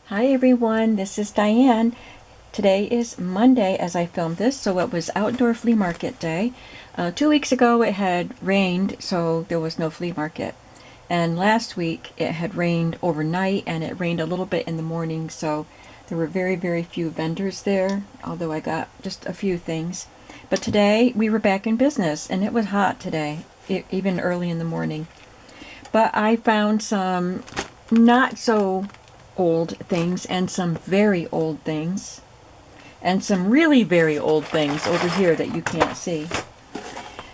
Hi everyone, this is Diane. Today is Monday as I filmed this, so it was outdoor flea market day. 2 weeks ago it had rained, so there was no flea market. And last week it had rained overnight and it rained a little bit in the morning, so there were very, very few vendors there, although I got just a few things. But today we were back in business and it was hot today, even early in the morning. But I found some not so old things and some very old things and some really very old things over here that you can't see.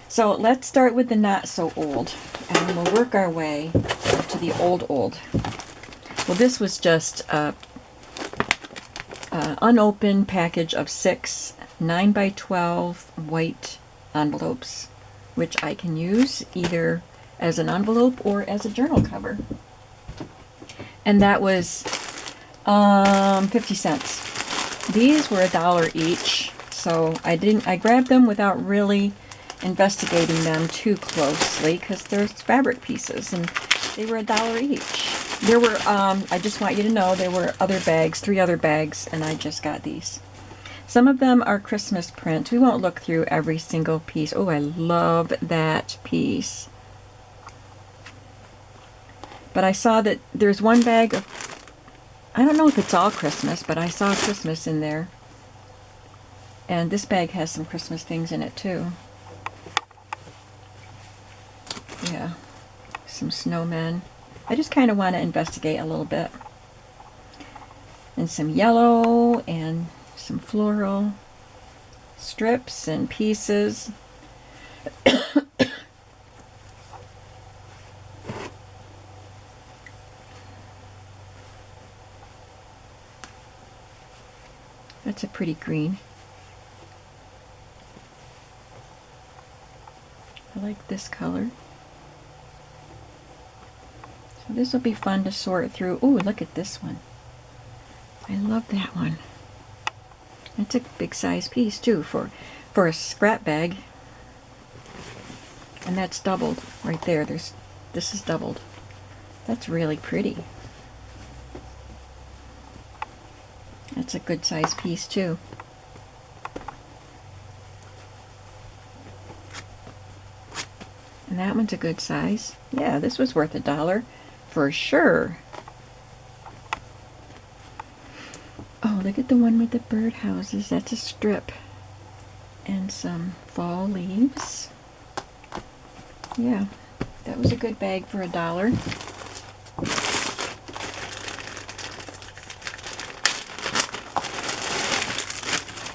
So let's start with the not so old and we'll work our way to the old. Well, this was just a unopened package of 6 9x12 white envelopes, which I can use either as an envelope or as a journal cover. And that was 50 cents. These were $1 each, so I grabbed them without really investigating them too closely because they're fabric pieces and they were $1 each. There were, I just want you to know, there were other bags, 3 other bags, and I just got these. Some of them are Christmas print. We won't look through every single piece. Oh, I love that piece. But I saw that there's one bag of, I don't know if it's all Christmas, but I saw Christmas in there. And this bag has some Christmas things in it too. Yeah, some snowmen. I just kind of want to investigate a little bit. And some yellow and some floral strips and pieces. That's a pretty green. I like this color. So this will be fun to sort through. Ooh, look at this one. I love that one. It's a big size piece too for a scrap bag. And that's doubled right there. This is doubled. That's really pretty. That's a good size piece too. And that one's a good size. Yeah, this was worth $1 for sure. Oh, look at the one with the birdhouses. That's a strip. And some fall leaves. Yeah, that was a good bag for $1.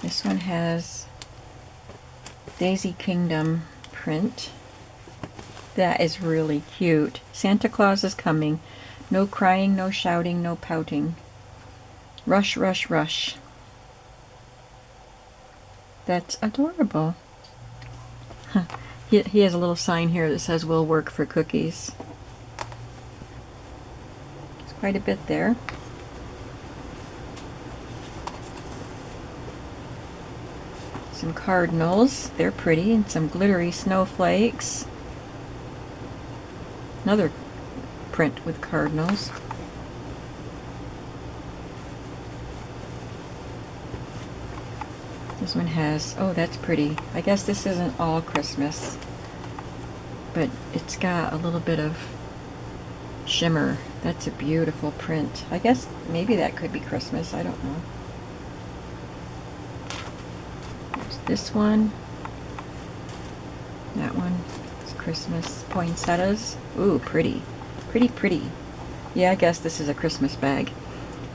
This one has Daisy Kingdom print. That is really cute. Santa Claus is coming. No crying, no shouting, no pouting. Rush, rush, rush. That's adorable. Huh. He has a little sign here that says we'll work for cookies. There's quite a bit there. Some cardinals. They're pretty. And some glittery snowflakes. Another print with cardinals. This one has, oh, that's pretty. I guess this isn't all Christmas, but it's got a little bit of shimmer. That's a beautiful print. I guess maybe that could be Christmas. I don't know. There's this one. That one is Christmas. Poinsettias. Ooh, pretty. Pretty, pretty. Yeah, I guess this is a Christmas bag.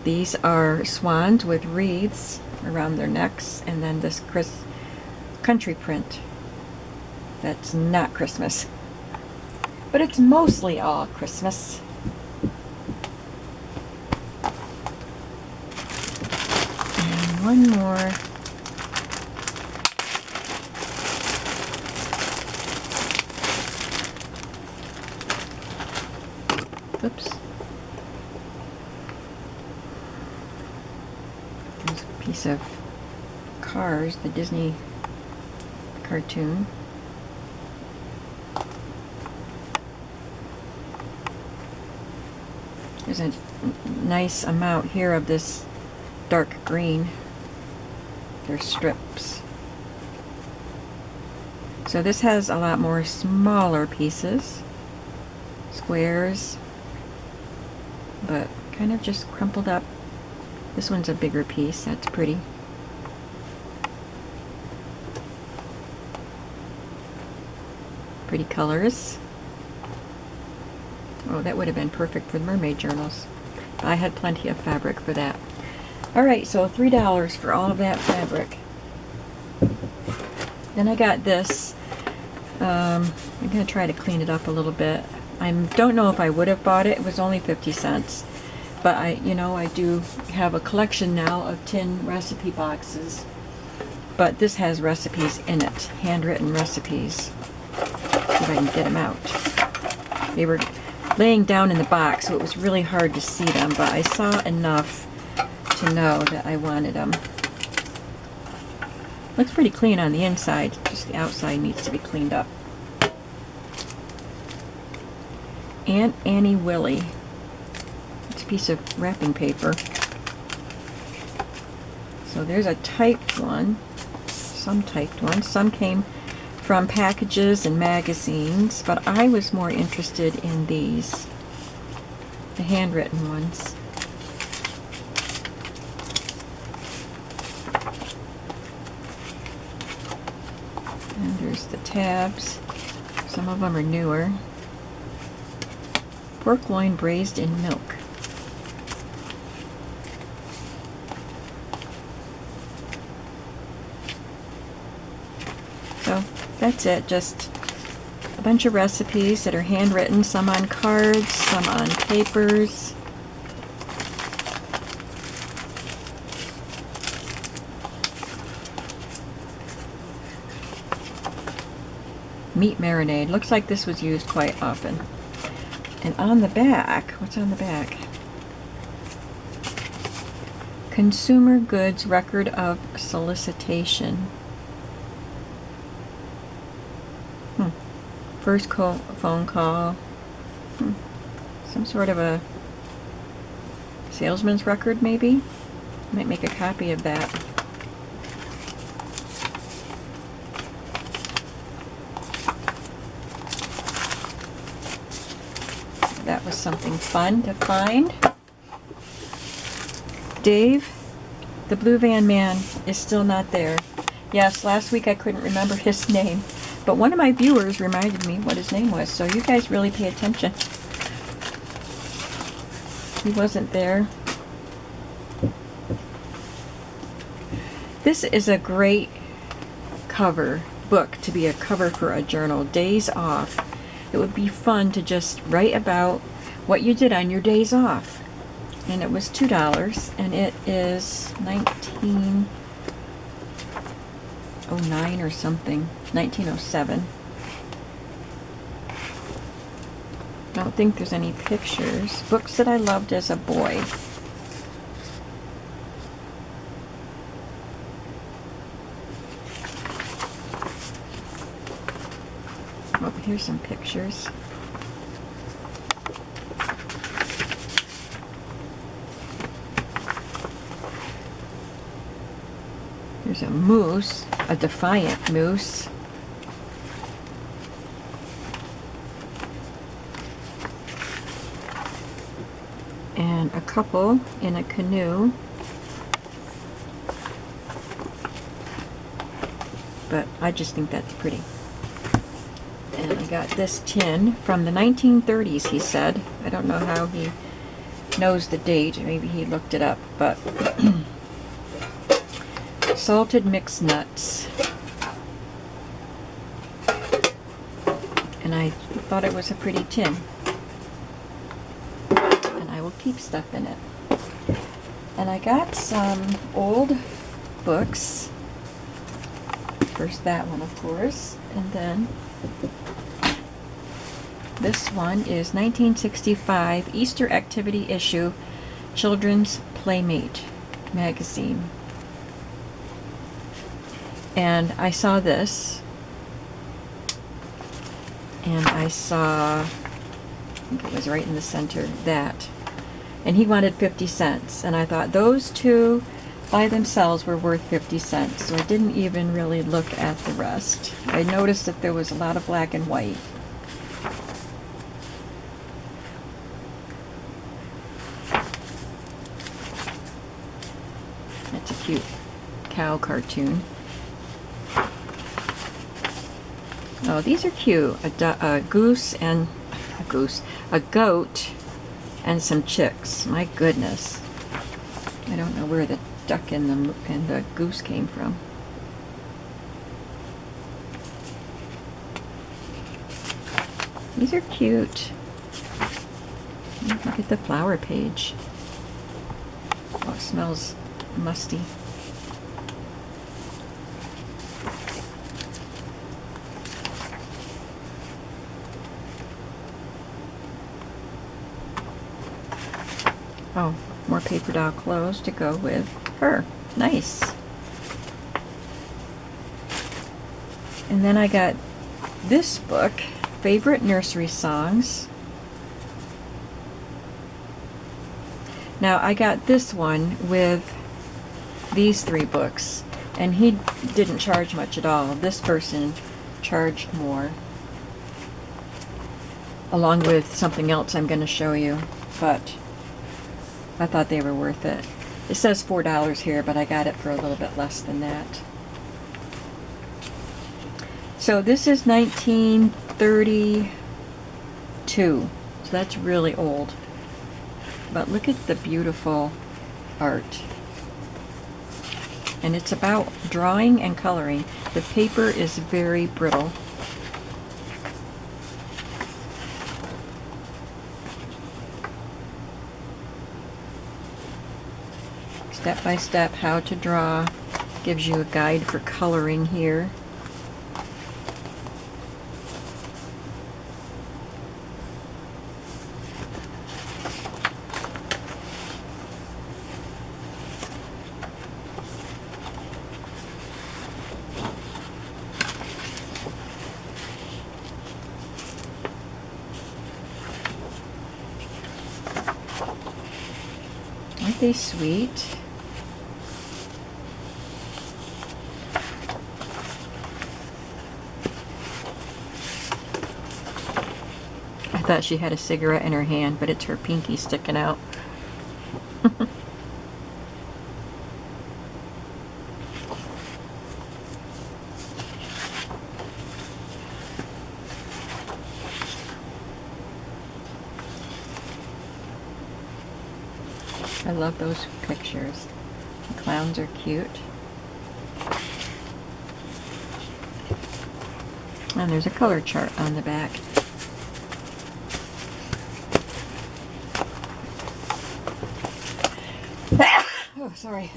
These are swans with wreaths around their necks, and then this country print. That's not Christmas, but it's mostly all Christmas. And one more. Oops. There's a piece of Cars, the Disney cartoon. There's a nice amount here of this dark green. They're strips. So this has a lot more smaller pieces, squares, but kind of just crumpled up. This one's a bigger piece. That's pretty. Pretty colors. Oh, that would have been perfect for the mermaid journals. I had plenty of fabric for that. Alright, so $3 for all of that fabric. Then I got this. I'm going to try to clean it up a little bit. I don't know if I would have bought it. It was only 50 cents. But I do have a collection now of tin recipe boxes. But this has recipes in it, handwritten recipes. See if I can get them out. They were laying down in the box, so it was really hard to see them, but I saw enough to know that I wanted them. Looks pretty clean on the inside, just the outside needs to be cleaned up. Aunt Annie Willie. It's a piece of wrapping paper. So there's a typed one, some typed ones. Some came from packages and magazines, but I was more interested in these, the handwritten ones. And there's the tabs. Some of them are newer. Pork loin braised in milk. So that's it, just a bunch of recipes that are handwritten, some on cards, some on papers. Meat marinade. Looks like this was used quite often. And on the back, what's on the back? Consumer Goods Record of Solicitation. First phone call. Some sort of a salesman's record, maybe? Might make a copy of that. That was something fun to find. Dave, the Blue Van Man, is still not there. Yes, last week I couldn't remember his name, but one of my viewers reminded me what his name was, so you guys really pay attention. He wasn't there. This is a great book to be a cover for a journal. Days Off. It would be fun to just write about what you did on your days off. And it was $2, and it is 1909 or something. 1907. I don't think there's any pictures. Books that I loved as a boy. Oh, here's some pictures. There's a moose, a defiant moose. And a couple in a canoe. But I just think that's pretty. And I got this tin from the 1930s, he said. I don't know how he knows the date. Maybe he looked it up, but salted mixed nuts. And I thought it was a pretty tin. And I will keep stuff in it. And I got some old books. First that one, of course, and then this one is 1965 Easter Activity Issue, Children's Playmate magazine. And I saw this, and I saw, I think it was right in the center, that. and he wanted 50 cents. And I thought those two by themselves were worth 50 cents, so I didn't even really look at the rest. I noticed that there was a lot of black and white. That's a cute cow cartoon. Oh, these are cute. A goose and a goat and some chicks. My goodness. I don't know where the duck and the goose came from. These are cute. Look at the flower page. Oh, it smells musty. Oh, more paper doll clothes to go with her. Nice. And then I got this book, Favorite Nursery Songs. Now I got this one with these 3 books, and he didn't charge much at all. This person charged more, along with something else I'm going to show you, but I thought they were worth it. It says $4 here, but I got it for a little bit less than that. So this is 1932, so that's really old. But look at the beautiful art. And it's about drawing and coloring. The paper is very brittle. Step by step how to draw. Gives you a guide for coloring here. Aren't they sweet? I thought she had a cigarette in her hand, but it's her pinky sticking out. I love those pictures. The clowns are cute. And there's a color chart on the back. Oh, sorry.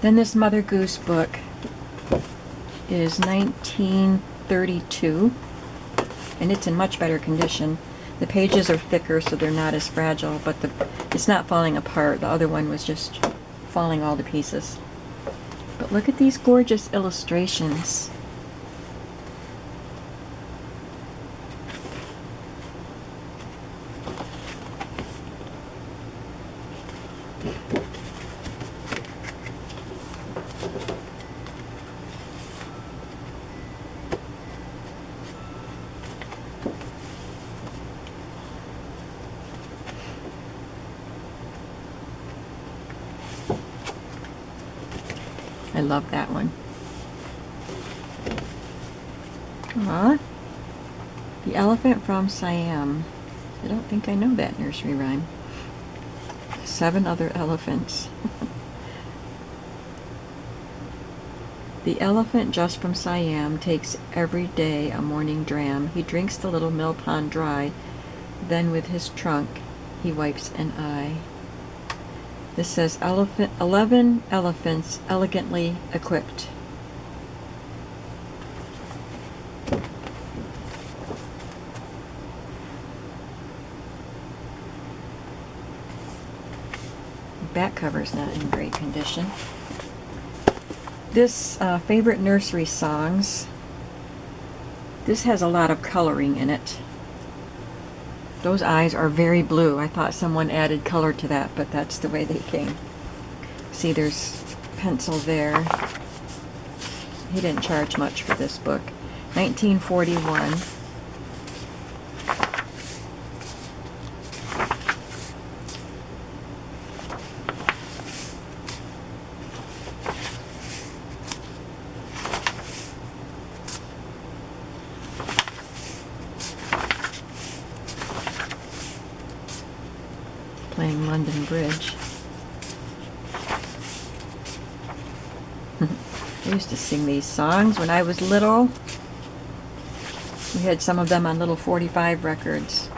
Then this Mother Goose book is 1932, and it's in much better condition. The pages are thicker, so they're not as fragile, but it's not falling apart. The other one was just falling all to pieces. But look at these gorgeous illustrations. I love that one. Aww. The Elephant from Siam. I don't think I know that nursery rhyme. 7 other elephants. The elephant just from Siam takes every day a morning dram. He drinks the little mill pond dry. Then with his trunk he wipes an eye. This says 11 elephants elegantly equipped. The back cover is not in great condition. This Favorite Nursery Songs. This has a lot of coloring in it. Those eyes are very blue. I thought someone added color to that, but that's the way they came. See, there's pencil there. He didn't charge much for this book. 1941. Playing London Bridge. I used to sing these songs when I was little. We had some of them on little 45 records.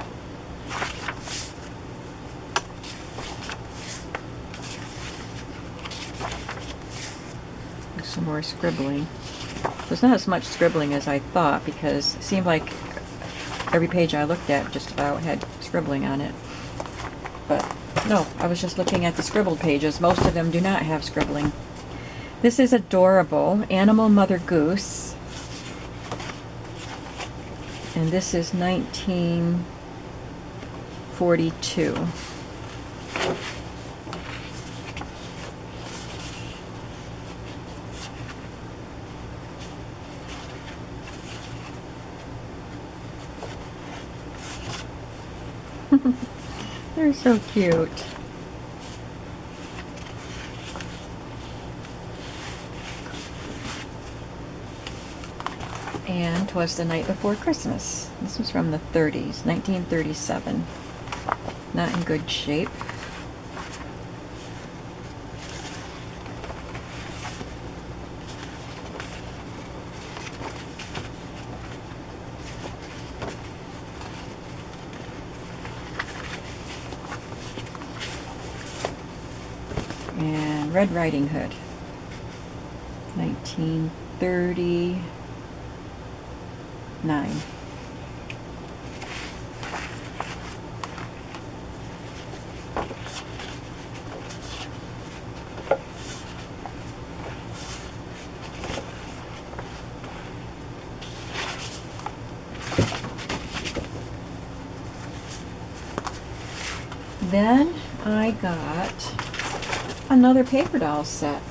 Some more scribbling. There's not as much scribbling as I thought, because it seemed like every page I looked at just about had scribbling on it. But no, I was just looking at the scribbled pages. Most of them do not have scribbling. This is adorable. Animal Mother Goose. And this is 1942. They're so cute. And 'Twas the Night Before Christmas. This was from the 30s, 1937. Not in good shape. And Red Riding Hood, 1939. Then I got another paper doll set.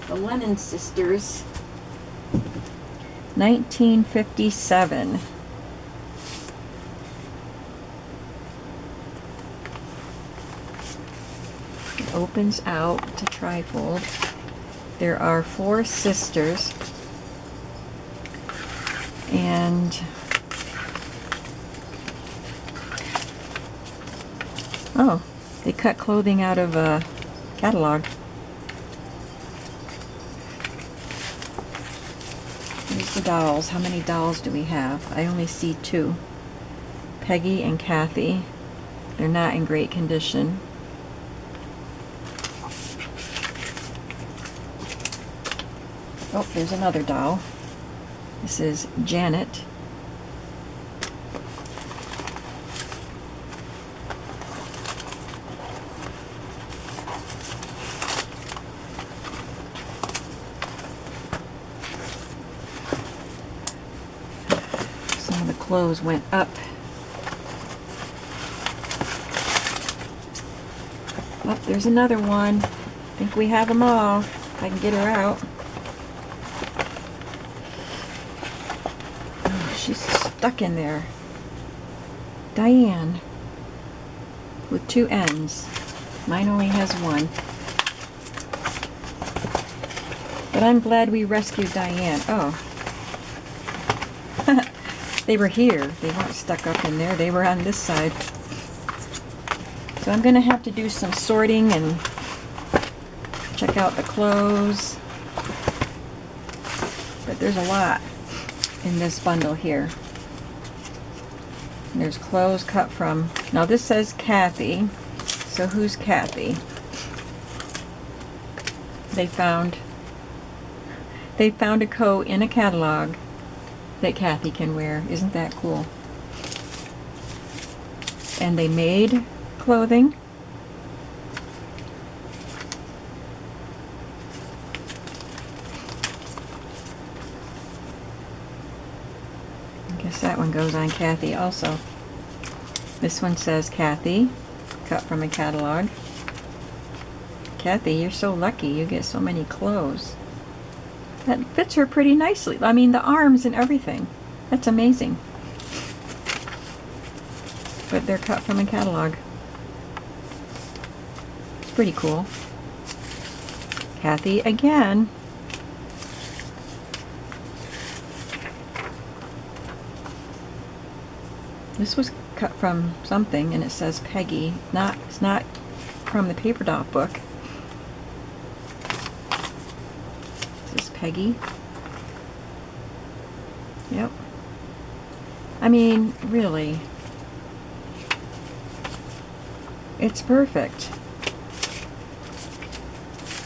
The Lennon Sisters, 1957. It opens out to trifold. There are 4 sisters, and oh, they cut clothing out of a catalog. Here's the dolls. How many dolls do we have? I only see 2. Peggy and Kathy. They're not in great condition. Oh, there's another doll. This is Janet. Clothes went up. Oh, there's another one. I think we have them all. If I can get her out. Oh, she's stuck in there. Diane. With 2 ends. Mine only has 1. But I'm glad we rescued Diane. Oh. They were here. They weren't stuck up in there. They were on this side. So I'm going to have to do some sorting and check out the clothes. But there's a lot in this bundle here. And there's clothes cut from... Now this says Kathy. So who's Kathy? They found a coat in a catalog that Kathy can wear. Isn't that cool? And they made clothing. I guess that one goes on Kathy also. This one says Kathy, cut from a catalog. Kathy, you're so lucky. You get so many clothes. That fits her pretty nicely. I mean, the arms and everything. That's amazing. But they're cut from a catalog. It's pretty cool. Kathy again. This was cut from something, and it says Peggy. It's not from the paper doll book. This is Peggy. Yep. I mean, really. It's perfect.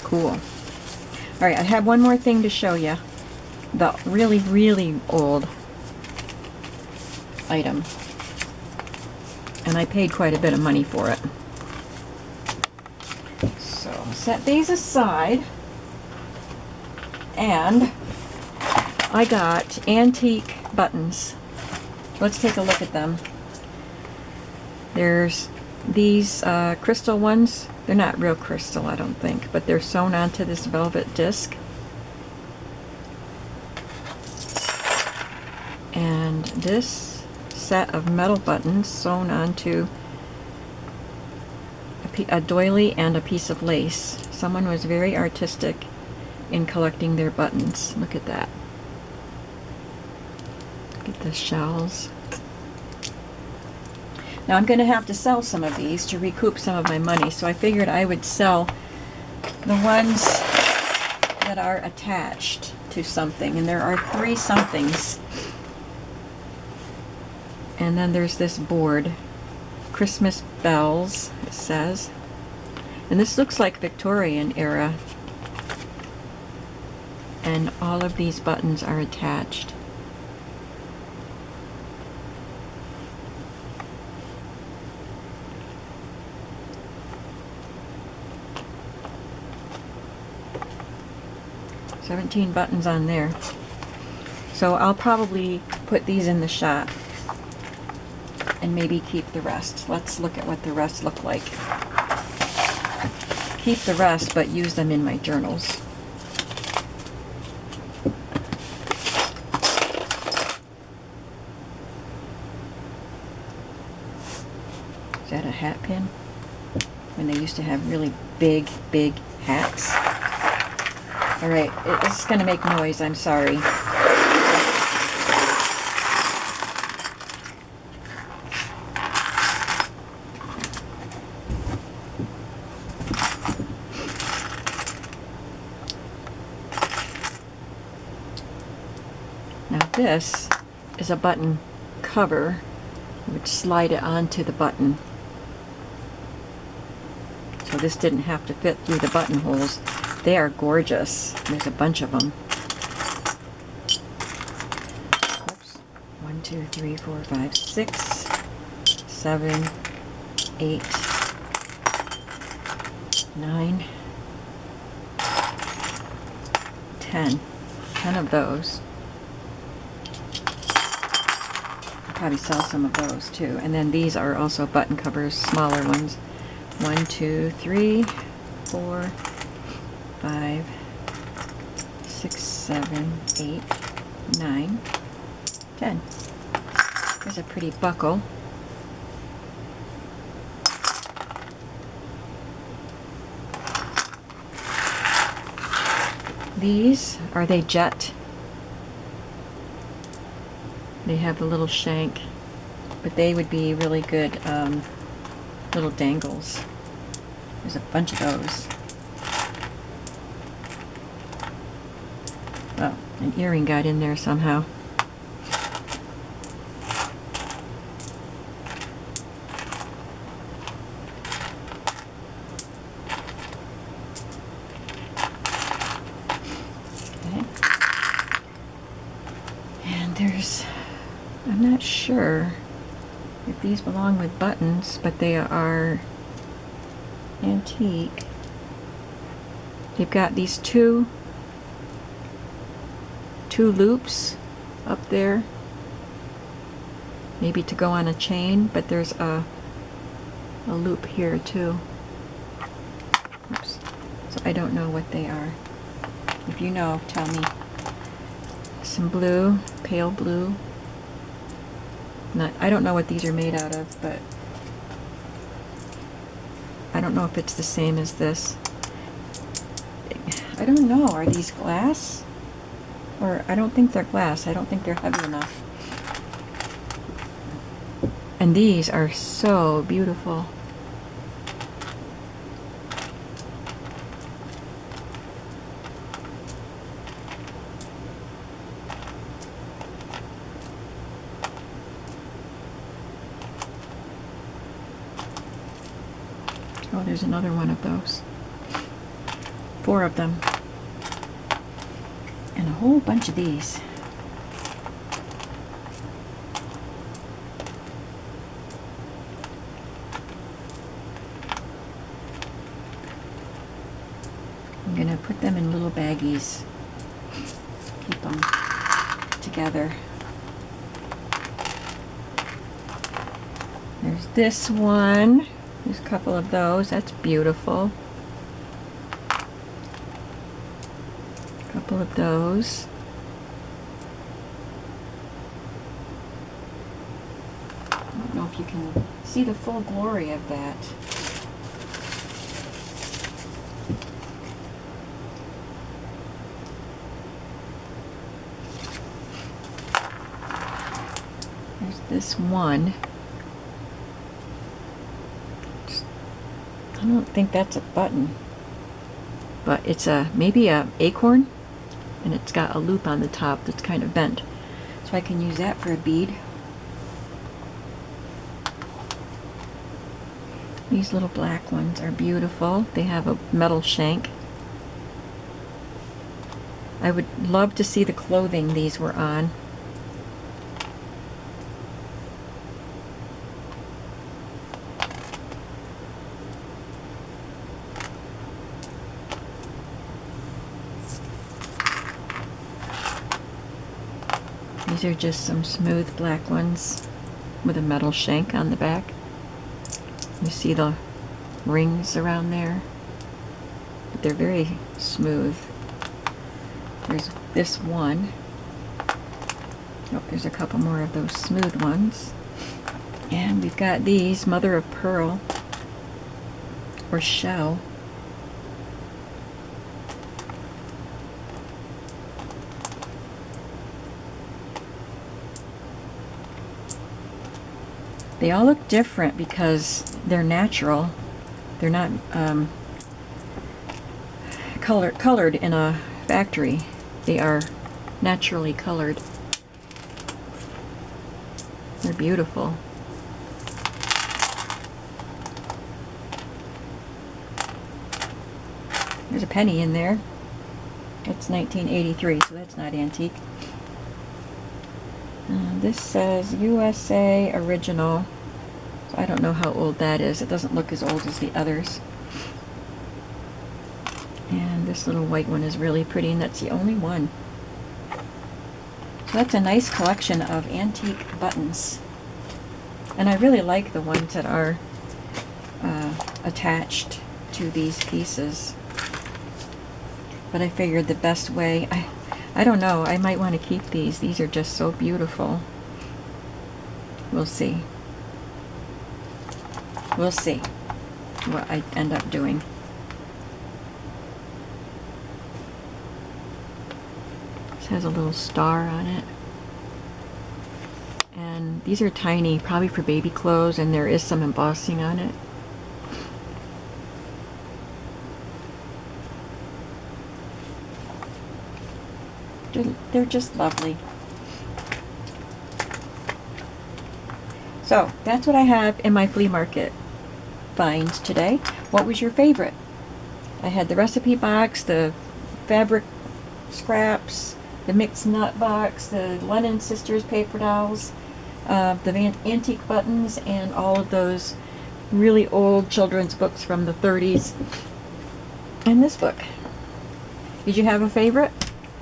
Cool. Alright, I have one more thing to show you. The really, really old item. And I paid quite a bit of money for it. So, set these aside. And I got antique buttons. Let's take a look at them. There's these crystal ones. They're not real crystal, I don't think, but they're sewn onto this velvet disc. And this set of metal buttons sewn onto a doily and a piece of lace. Someone was very artistic in collecting their buttons. Look at that. Look at the shells. Now I'm going to have to sell some of these to recoup some of my money, so I figured I would sell the ones that are attached to something, and there are 3 somethings. And then there's this board, Christmas bells, it says. And this looks like Victorian era. And all of these buttons are attached. $17 buttons on there. So I'll probably put these in the shop and maybe keep the rest. Let's look at what the rest look like. Keep the rest, but use them in my journals. Is that a hat pin? When they used to have really big hats. Alright, it's going to make noise, I'm sorry. Now this is a button cover. You would slide it onto the button. So this didn't have to fit through the buttonholes. They are gorgeous. There's a bunch of them. Oops. 1, 2, 3, 4, 5, 6, 7, 8, 9, 10. 10 of those. I'll probably sell some of those too. And then these are also button covers, smaller ones. 1, 2, 3, 4, 5, 6, 7, 8, 9, 10. There's a pretty buckle. These, are they jet? They have the little shank, but they would be really good little dangles. There's a bunch of those. Oh, an earring got in there somehow. Okay. And there's, I'm not sure if these belong with buttons, but they are antique. They've got these two loops up there, maybe to go on a chain, but there's a loop here too. Oops. So I don't know what they are. If you know, tell me. Some blue, pale blue. I don't know what these are made out of, but I don't know if it's the same as this. I don't know. Are these glass? Or I don't think they're glass. I don't think they're heavy enough. And these are so beautiful. Oh, there's another one of those. 4 of them. And a whole bunch of these. I'm going to put them in little baggies. Keep them together. There's this one. There's a couple of those. That's beautiful. A couple of those. I don't know if you can see the full glory of that. There's this one. I don't think that's a button, but it's maybe a acorn, and it's got a loop on the top that's kind of bent, so I can use that for a bead. These little black ones are beautiful. They have a metal shank. I would love to see the clothing these were on. These are just some smooth black ones with a metal shank on the back. You see the rings around there, but they're very smooth. There's this one. Oh, there's a couple more of those smooth ones. And we've got these mother of pearl or shell. They all look different because they're natural. They're not colored in a factory. They are naturally colored. They're beautiful. There's a penny in there. It's 1983, so that's not antique. This says USA Original. So I don't know how old that is. It doesn't look as old as the others. And this little white one is really pretty, and that's the only one. So that's a nice collection of antique buttons. And I really like the ones that are attached to these pieces. But I figured the best way, I don't know, I might want to keep these. These are just so beautiful. We'll see. We'll see what I end up doing. This has a little star on it. And these are tiny, probably for baby clothes, and there is some embossing on it. They're just lovely. So that's what I have in my flea market finds today. What was your favorite? I had the recipe box, the fabric scraps, the mixed nut box, the Lennon Sisters paper dolls, the antique buttons, and all of those really old children's books from the 30s. And this book. Did you have a favorite?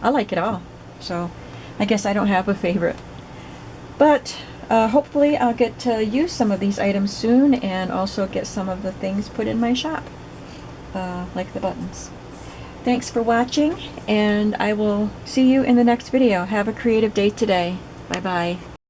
I like it all. So I guess I don't have a favorite. But Hopefully I'll get to use some of these items soon and also get some of the things put in my shop, like the buttons. Thanks for watching, and I will see you in the next video. Have a creative day today. Bye-bye.